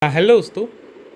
Hello दोस्तों।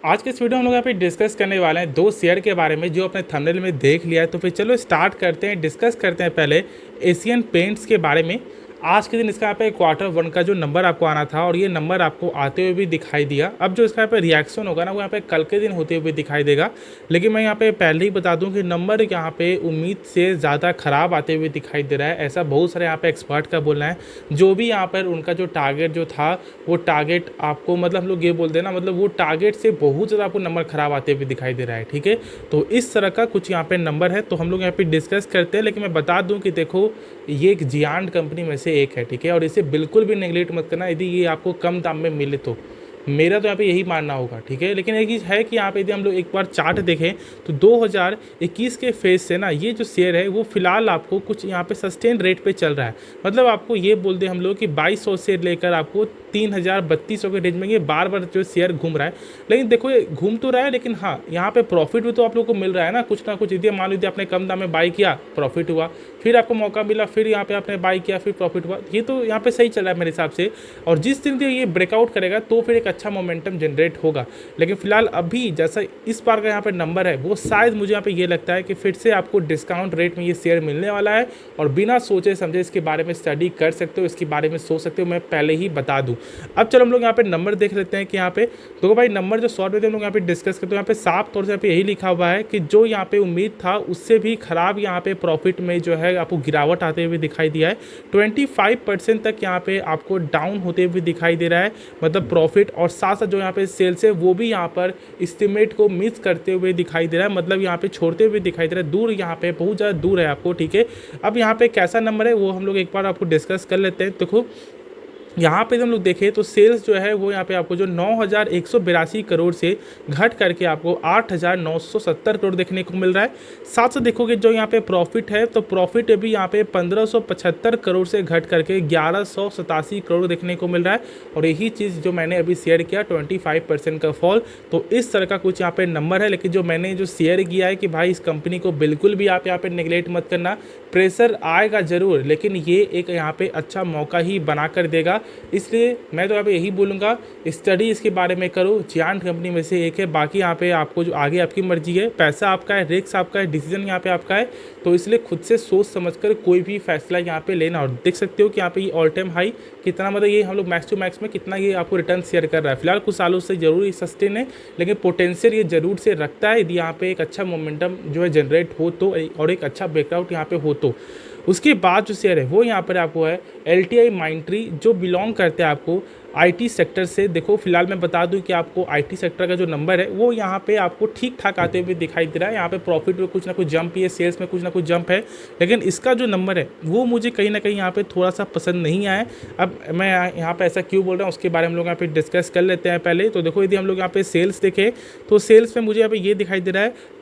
आज के इस वीडियो में हम लोग यहाँ पे डिस्कस करने वाले हैं दो शेयर के बारे में जो अपने थंबनेल में देख लिया है। तो फिर चलो स्टार्ट करते हैं, डिस्कस करते हैं पहले एशियन पेंट्स के बारे में। आज के दिन इसका यहाँ पे Q1 का जो नंबर आपको आना था और ये नंबर आपको आते हुए भी दिखाई दिया। अब जो इसका यहाँ पे रिएक्शन होगा ना वो यहाँ पे कल के दिन होते हुए दिखाई देगा। लेकिन मैं यहाँ पे पहले ही बता दूं कि नंबर यहाँ पे उम्मीद से ज़्यादा ख़राब आते हुए दिखाई दे रहा है। ऐसा बहुत सारे यहाँ पे एक्सपर्ट का बोलना है। जो भी यहाँ पर उनका जो टारगेट जो था वो टारगेट आपको मतलब हम लोग ये बोलते हैं ना, मतलब वो टारगेट से बहुत ज़्यादा आपको नंबर ख़राब आते हुए दिखाई दे रहा है। ठीक है, तो इस तरह का कुछ यहाँ पे नंबर है तो हम लोग यहाँ पे डिस्कस करते हैं। लेकिन मैं बता दूं कि देखो ये एक जियांट कंपनी में से एक है। ठीक है, और इसे बिल्कुल भी नेगलेक्ट मत करना यदि ये आपको कम दाम में मिले तो। मेरा तो यहाँ पे यही मानना होगा। ठीक है, लेकिन एक चीज़ है कि यहाँ पे यदि हम लोग एक बार चार्ट देखें तो 2021 के फेज से ना ये जो शेयर है वो फिलहाल आपको कुछ यहाँ पे सस्टेन रेट पे चल रहा है। मतलब आपको ये बोल दें हम लोग कि 2200 से लेकर आपको 3000-3200 के रेंज में ये बार बार जो शेयर घूम रहा है। लेकिन देखो ये घूम तो रहा है, लेकिन हाँ यहाँ पे प्रॉफिट भी तो आप लोग को मिल रहा है ना कुछ। यदि मान लीजिए आपने कम दाम में बाई किया, प्रॉफिट हुआ, फिर आपको मौका मिला, फिर यहाँ पे आपने बाई किया, फिर प्रॉफिट हुआ, ये तो यहाँ पे सही चल रहा है मेरे हिसाब से। और जिस दिन ये ब्रेकआउट करेगा तो फिर एक अच्छा मोमेंटम जनरेट होगा। लेकिन फिलहाल अभी जैसा इस बार का यहाँ पे नंबर है वो शायद मुझे यहाँ पे ये लगता है कि फिर से आपको डिस्काउंट रेट में ये शेयर मिलने वाला है और बिना सोचे समझे इसके बारे में स्टडी कर सकते हो, इसके बारे में सोच सकते हो, मैं पहले ही बता दूं। अब चलो हम लोग यहाँ पे नंबर देख लेते हैं कि यहाँ पे देखो भाई नंबर जो शॉर्ट में हम लोग यहाँ पे डिस्कस करते हैं, यहाँ पे साफ तौर से यहाँ पे यही लिखा हुआ है कि जो यहाँ पे उम्मीद था उससे भी खराब यहाँ पे प्रॉफिट में जो है आपको गिरावट आते हुए दिखाई दिया है। 25% तक यहाँ पे आपको डाउन होते हुए दिखाई दे रहा है, मतलब प्रॉफिट। और साथ साथ जो यहाँ पे सेल्स है वो भी यहाँ पर एस्टिमेट को मिस करते हुए दिखाई दे रहा है, मतलब यहाँ पे छोड़ते हुए दिखाई दे रहा है, दूर यहाँ पे बहुत ज़्यादा दूर है आपको। ठीक है, अब यहाँ पे कैसा नंबर है वो हम लोग एक बार आपको डिस्कस कर लेते हैं। देखो यहाँ पे हम लोग देखें तो सेल्स जो है वो यहाँ पे आपको जो 9182 करोड़ से घट करके आपको 8970 करोड़ देखने को मिल रहा है। साथ साथ देखोगे जो यहाँ पे प्रॉफिट है तो प्रॉफिट भी यहाँ पे 1575 करोड़ से घट करके 1187 करोड़ देखने को मिल रहा है। और यही चीज़ जो मैंने अभी शेयर किया 25% का फॉल, तो इस तरह का कुछ यहाँ पे नंबर है। लेकिन जो मैंने जो शेयर किया है कि भाई इस कंपनी को बिल्कुल भी आप यहाँ पे नेगलेक्ट मत करना, प्रेशर आएगा ज़रूर लेकिन ये एक यहाँ पे अच्छा मौका ही बना कर देगा। इसलिए मैं तो यहाँ पे यही बोलूँगा स्टडी इसके बारे में करो, जियांट कंपनी में से एक है। बाकी यहाँ पे आपको जो आगे आपकी मर्जी है, पैसा आपका है, रिस्क आपका है, डिसीजन यहाँ पे आपका है, तो इसलिए खुद से सोच समझकर कोई भी फैसला यहाँ पे लेना। और देख सकते हो कि यहाँ पे ये ऑल टाइम हाई कितना, मतलब ये हम लोग मैक्स टू मैक्स में कितना ये आपको रिटर्न शेयर कर रहा है। फिलहाल कुछ सालों से जरूर सस्टेन है लेकिन पोटेंशियल ये जरूर से रखता है यदि यहाँ पे एक अच्छा मोमेंटम जो है जनरेट हो तो, और एक अच्छा ब्रेकआउट यहाँ पे हो तो। उसके बाद जो शेयर है वो यहाँ पर आपको है LTI माइंट्री, जो बिलोंग करते हैं आपको IT सेक्टर से। देखो फिलहाल मैं बता दूं कि आपको IT सेक्टर का जो नंबर है वो यहाँ पे आपको ठीक ठाक आते हुए दिखाई दे रहा है। यहाँ पे प्रॉफिट में कुछ ना कुछ जंप ही है, सेल्स में कुछ ना कुछ जंप है, लेकिन इसका जो नंबर है वो मुझे कहीं ना कहीं यहाँ पे थोड़ा सा पसंद नहीं आया। अब मैं यहाँ पे ऐसा क्यों बोल रहा हूँ उसके बारे में हम लोग यहाँ पे डिस्कस कर लेते हैं पहले। तो देखो यदि हम लोग यहाँ पे सेल्स देखें तो सेल्स में मुझे यहाँ पे ये दिखाई दे रहा है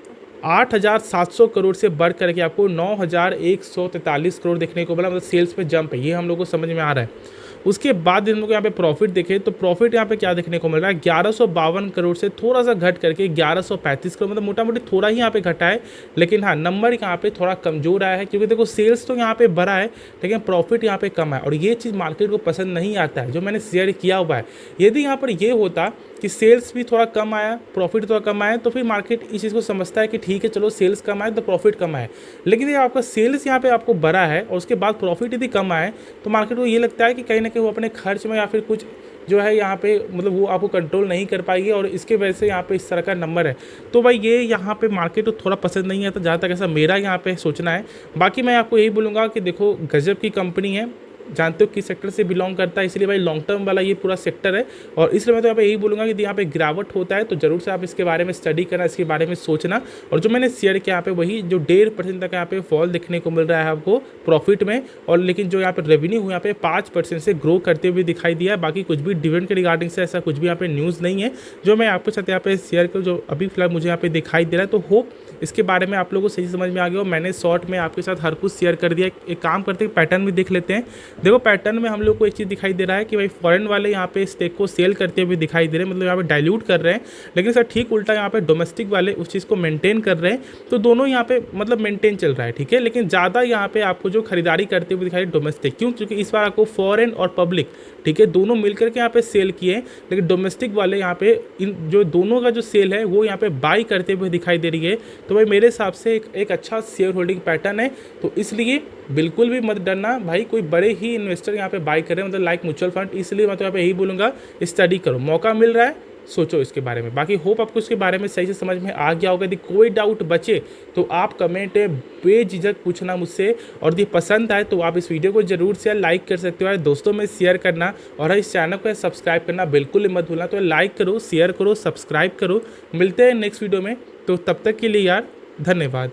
8700 करोड़ से बढ़ करके आपको 9143 करोड़ देखने को मिला, मतलब सेल्स में जंप है, ये हम लोग को समझ में आ रहा है। उसके बाद हम लोग यहाँ पे प्रॉफिट देखें तो प्रॉफिट यहाँ पे क्या देखने को मिल रहा है 1152 करोड़ से थोड़ा सा घट करके 1135 करोड़, मतलब मोटा मोटी थोड़ा ही यहाँ पे घटा है। लेकिन हाँ नंबर यहाँ पे थोड़ा कमजोर आया है क्योंकि देखो सेल्स तो यहाँ पे बढ़ा है लेकिन प्रॉफिट यहाँ पे कम है, और ये चीज़ मार्केट को पसंद नहीं आता है जो मैंने शेयर किया हुआ है। यदि यहाँ पर ये होता कि सेल्स भी थोड़ा कम आया, प्रॉफिट थोड़ा कम आया, तो फिर मार्केट इस चीज़ को समझता है कि ठीक है चलो सेल्स कम आए तो प्रॉफिट कम आए। लेकिन ये आपका सेल्स यहाँ पे आपको बढ़ा है और उसके बाद प्रॉफिट यदि कम आए तो मार्केट को ये लगता है कि कहीं ना कहीं वो अपने खर्च में या फिर कुछ जो है यहाँ पे मतलब वो आपको कंट्रोल नहीं कर पाएगी, और इसके वजह से यहाँ पे इस तरह का नंबर है। तो भाई ये यहाँ पे मार्केट को थोड़ा पसंद नहीं आता जहाँ तक ऐसा मेरा यहाँ पे सोचना है। बाकी मैं आपको यही बोलूँगा कि देखो गजब की कंपनी है, जानते हो किस सेक्टर से बिलोंग करता है, इसलिए भाई लॉन्ग टर्म वाला ये पूरा सेक्टर है। और इसलिए मैं तो यहाँ पे यही बोलूँगा कि यहाँ पे गिरावट होता है तो जरूर से आप इसके बारे में स्टडी करना, इसके बारे में सोचना। और जो मैंने शेयर किया यहाँ पे वही जो 1.5% तक यहाँ पे फॉल देखने को मिल रहा है आपको प्रॉफिट में, और लेकिन जो यहाँ पे रेवेन्यू यहाँ पे 5% से ग्रो करते हुए दिखाई दिया है। बाकी कुछ भी डिविडेंड के रिगार्डिंग से ऐसा कुछ भी यहाँ पे न्यूज़ नहीं है जो मैं आपके साथ यहाँ पे शेयर करूँ, जो अभी फिलहाल मुझे यहाँ पे दिखाई दे रहा है। तो होप इसके बारे में आप लोगों को सही समझ में आ गया हो। मैंने शॉर्ट में आपके साथ हर कुछ शेयर कर दिया। एक काम करते हैं पैटर्न भी देख लेते हैं। देखो पैटर्न में हम लोग को एक चीज़ दिखाई दे रहा है कि भाई फॉरेन वाले यहाँ पे स्टेक को सेल करते हुए दिखाई दे रहे हैं, मतलब यहाँ पे डाइल्यूट कर रहे हैं। लेकिन सर ठीक उल्टा यहाँ पे डोमेस्टिक वाले उस चीज़ को मेंटेन कर रहे हैं, तो दोनों यहाँ पे मतलब मेंटेन चल रहा है। ठीक है, लेकिन ज़्यादा यहाँ पे आपको जो खरीदारी करते हुए दिखाई डोमेस्टिक, क्यों? क्योंकि इस बार आपको फॉरेन और पब्लिक ठीक है, दोनों मिलकर के यहाँ पे सेल किए हैं, लेकिन डोमेस्टिक वाले यहाँ पे इन जो दोनों का जो सेल है वो यहाँ पे बाई करते हुए दिखाई दे रही है। तो भाई मेरे हिसाब से एक अच्छा शेयर होल्डिंग पैटर्न है, तो इसलिए बिल्कुल भी मत डरना भाई, कोई बड़े ही इन्वेस्टर यहाँ पे बाई कर रहे हैं, मतलब लाइक म्यूचुअल फंड, इसलिए मैं तो यहाँ पे यही बोलूँगा स्टडी करो, मौका मिल रहा है, सोचो इसके बारे में। बाकी होप आपको इसके बारे में सही से समझ में आ गया होगा। यदि कोई डाउट बचे तो आप कमेंट में बेझिझक पूछना मुझसे, और यदि पसंद आए तो आप इस वीडियो को जरूर से लाइक कर सकते हो यार, दोस्तों में शेयर करना, और इस चैनल को सब्सक्राइब करना बिल्कुल मत भूलना। तो लाइक करो, शेयर करो, सब्सक्राइब करो। मिलते हैं नेक्स्ट वीडियो में, तो तब तक के लिए यार धन्यवाद।